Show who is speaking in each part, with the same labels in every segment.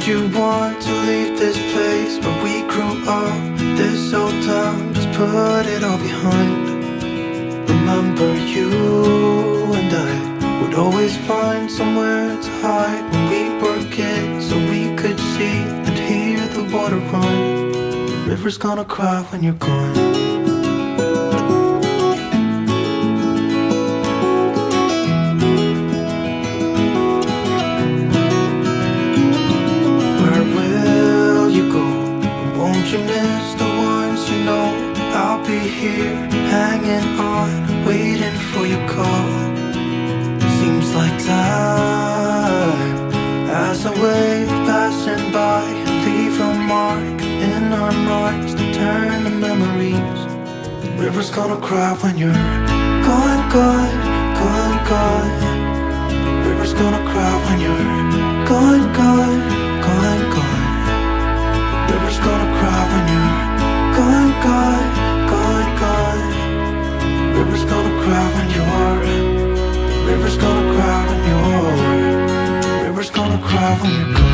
Speaker 1: you want to leave this place where we grew up, this old town, just put it all behind. Remember you and I would always find somewhere to hide when we were kids, so we could see and hear the water run. The river's gonna cry when you're gone. You miss the ones you know. I'll be here, hanging on, waiting for your call. Seems like time as a wave passing by, leave a mark in our minds to turn to memories. The river's gonna cry when you're gone, gone, gone, gone. The river's gonna cry when you're gone, gone, gone, gone. River's gonna cry when you're gone, gone, gone, gone. River's gonna cry when you're. River's gonna cry when you're. River's gonna cry when you're gone.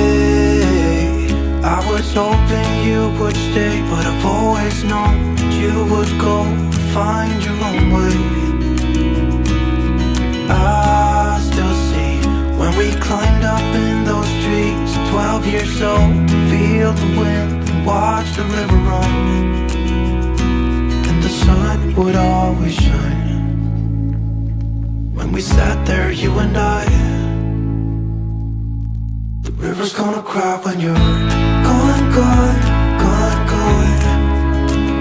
Speaker 1: Hey, I was hoping you would stay, but I've always known you would go find your own way. I still see when we climbed up in those trees, 12 years old, to feel the wind and watch the river run. And the sun would always shine when we sat there, you and I. The river's gonna cry when you're gone, gone, gone, gone.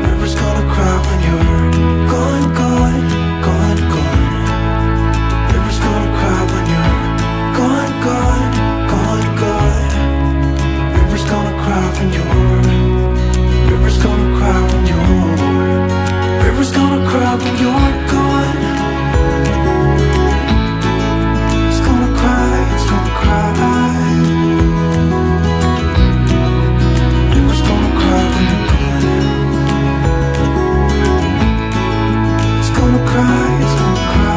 Speaker 1: River's gonna cry when you're gone, gone, gone, gone. River's gonna cry when you're gone, gone, gone, gone. River's gonna cry when you're. River's gonna cry when you're. River's gonna cry when you're gone. It's gonna cry, it's gonna cry. River's gonna cry when you're gone. It's gonna cry, it's gonna cry.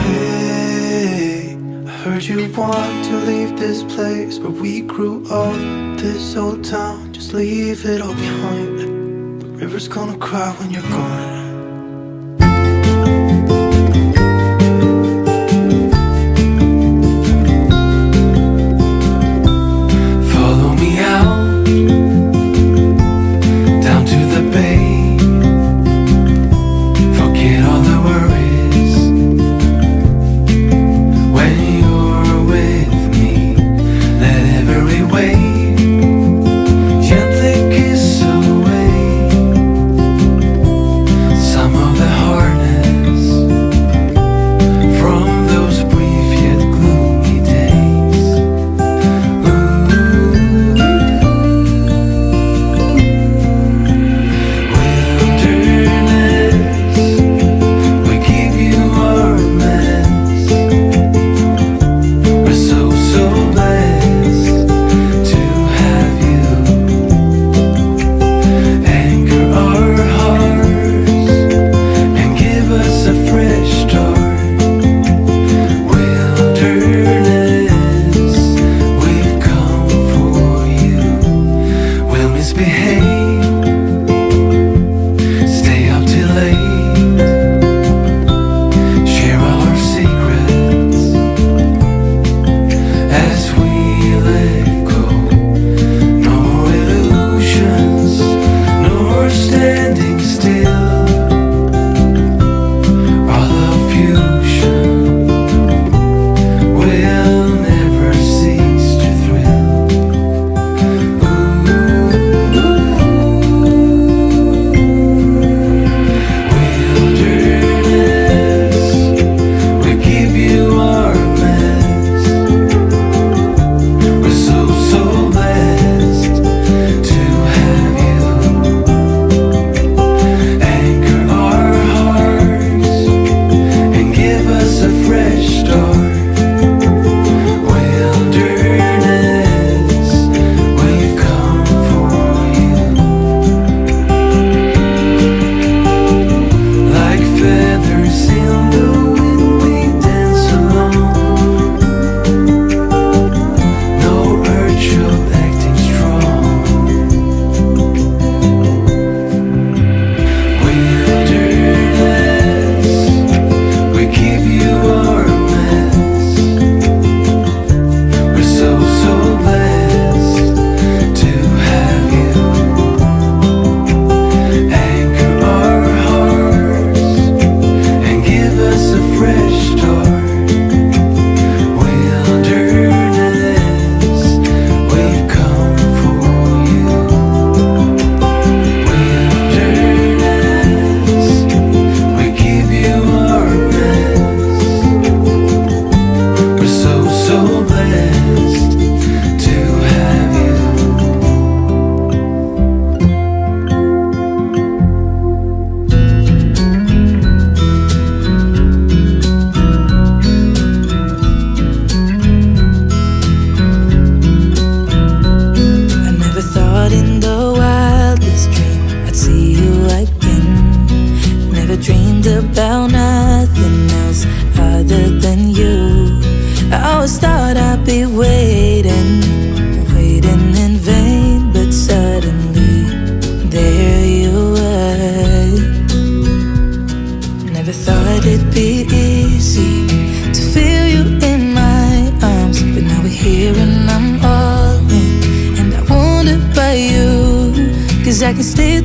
Speaker 1: Hey, I heard you want to leave this place where we grew up, this old town, just leave it all behind. The river's gonna cry when you're gone. Follow me out to the bay. Forget all the worries when you're with me. Let every wave gently kiss away.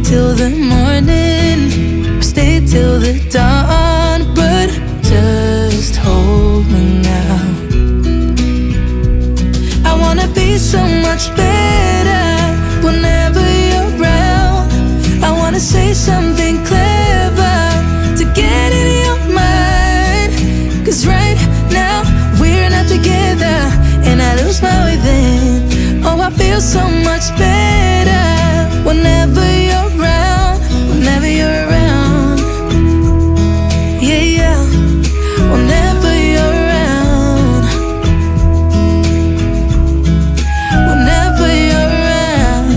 Speaker 1: till the morning, or stay till the dawn, but just hold me now. I wanna be so much better whenever you're around. I wanna say something clever to get in your mind, 'cause right now we're not together, and I lose my way then. Oh, I feel so much better whenever you're around, whenever you're around. Yeah, yeah, whenever you're around, whenever you're around.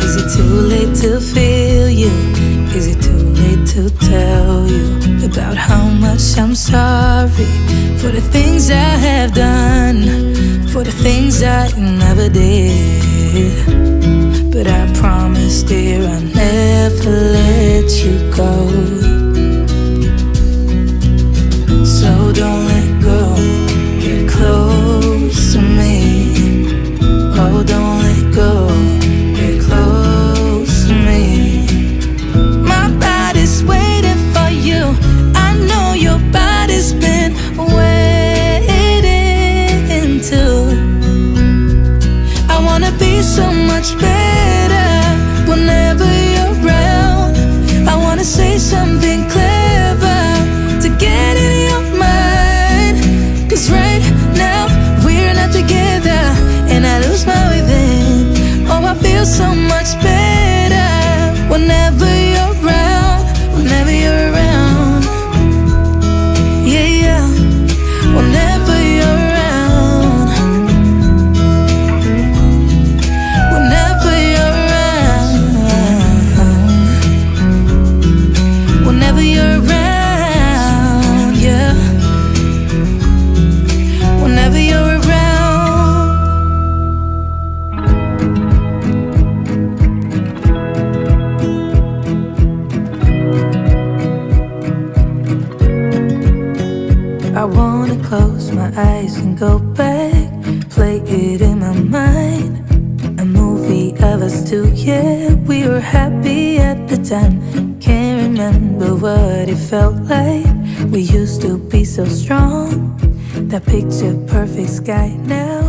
Speaker 1: Is it too late to feel you? Is it too late to tell you about how much I'm sorry for the things I have done, for the things I never did? But I promise, dear, I'll never let you go. So don't let go, get close to me. Oh, don't let go, get close to me. My body's waiting for you. I know your body's been waiting too. I wanna be so much better whenever you're around. I wanna say something clever to get in your mind, 'cause right now we're not together, and I lose my way then. Oh, I feel so much better whenever you're around, whenever you're around. Yeah, yeah, whenever you're around, whenever you're around, whenever you're around, yeah, whenever you're around. I wanna close my eyes and go back, play it in my mind. A movie of us two, yeah, we were happy at the time. Can't remember what it felt like. We used to be so strong. That picture perfect sky now.